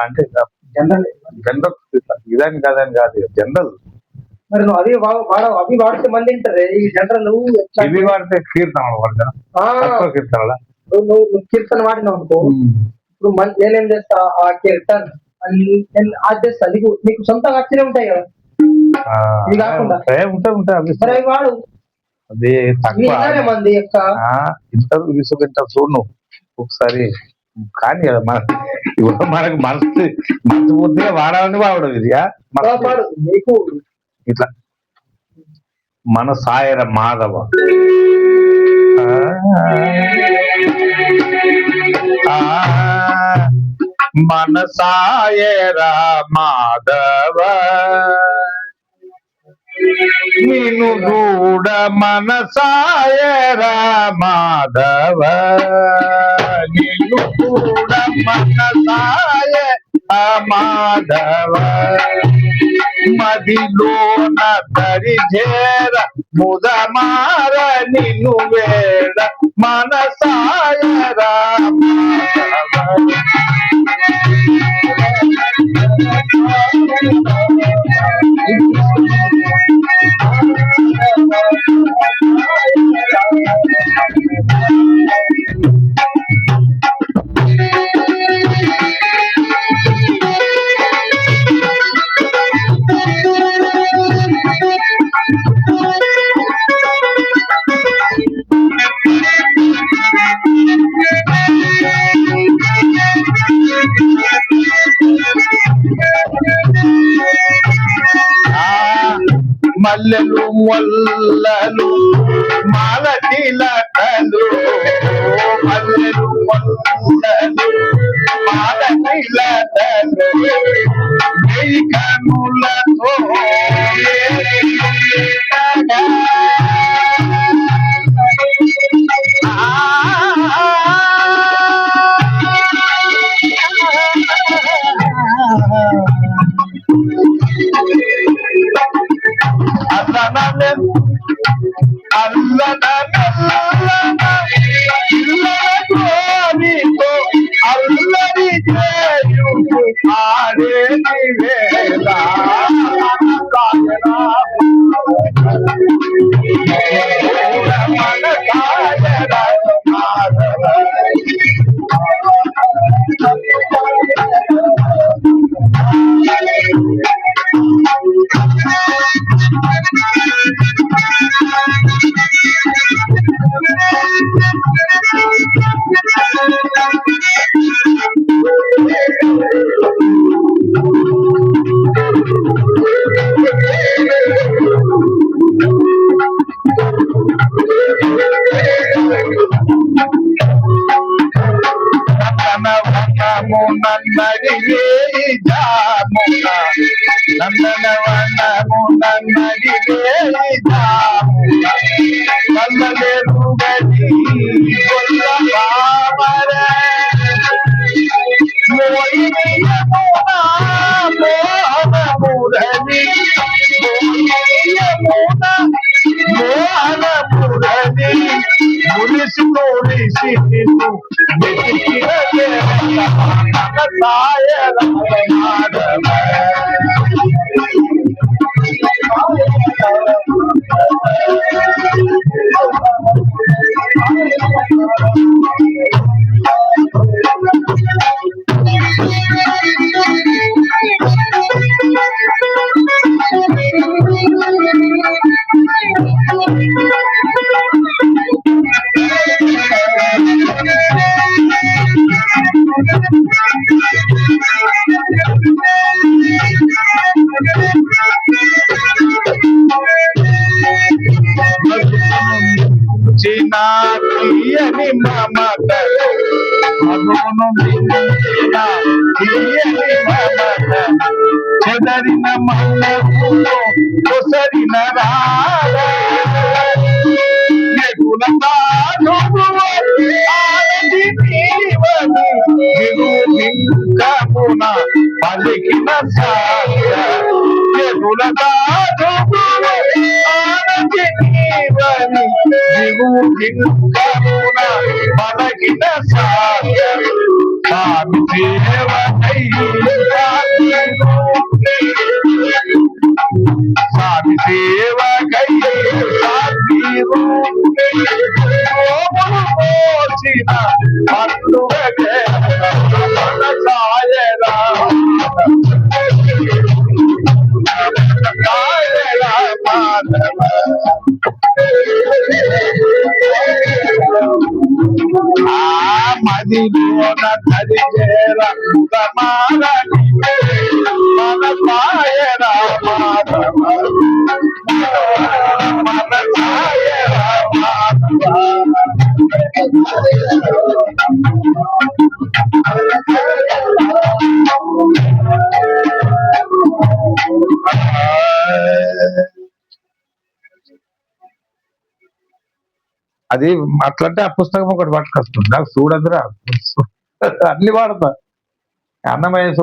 అంటే general general ఇదని కాదని కాదు జనరల్. మరి నువ్వు అవి వాడితే మళ్ళీ తింటారే ఈ జనరల్. ఇవి వాడితే కీర్తనలు వాడతాను కీర్తనలా నువ్వు కీర్తన వాడినావు అనుకో, ఇప్పుడు నేనేం చేస్తా ఆ కీర్తన అది చేస్తా, నీకు సొంతంగా అచ్చనే ఉంటాయి కదా ఇవి కాకుండా ఉంటాయి అవి వాడు. అది మంది యొక్క ఇంటర్ విసుకుంటా చూడు ఒకసారి. కానీ కదా మనకు మనసు పూర్తిగా వాడాలని వాడడం ఇది నీకు ఇట్లా మన సాయర మాధవ మన సాయర మాధవ నిన్ను చూడ మన సాయర మాధవ నిన్ను చూడ మన సాయ మాధవ మదిలోన దరి చేర ముదమార నిన్ను వేడ మన సాయర మల్లెలు మొల్లలు మాలటిలకలు మల్లెలు మొల్లలు మాలటిలకలు వెయ్యి కనులతో అల్లరి చేయు ఆడే వేళ నన్నడిగే జామున నందనవనము నన్నడిగే జామున నల్లలేరు గడి కొల్ల బామర మోయియమునా మోహనమురని మోయియమునా మోహనమురని మురిసి మురిసి నిన్ను వెతికిన సాయర మాధవ తీయని మమతలు మధును మించిన తీయని మమత చెదరిన మనసులో కొసరిన రాగ ఎగుల ఆది నీవని నిరూపింకమున పలికిన సాగ ఎగుల ఆది నీవని నిరూపింకమున పలికిన సాగ స్వామి దేవ స్వామి సేవ కై పోచిన పండుగ సాయరా మదిలోన తరిగేర సమాలని మన సాయరా మాధవ మన సాయరా మాధవ అది అట్లంటే ఆ పుస్తకం ఒకటి పట్టుకొస్తుంది నాకు చూడదురా అన్ని వాడతా అన్నమయ్య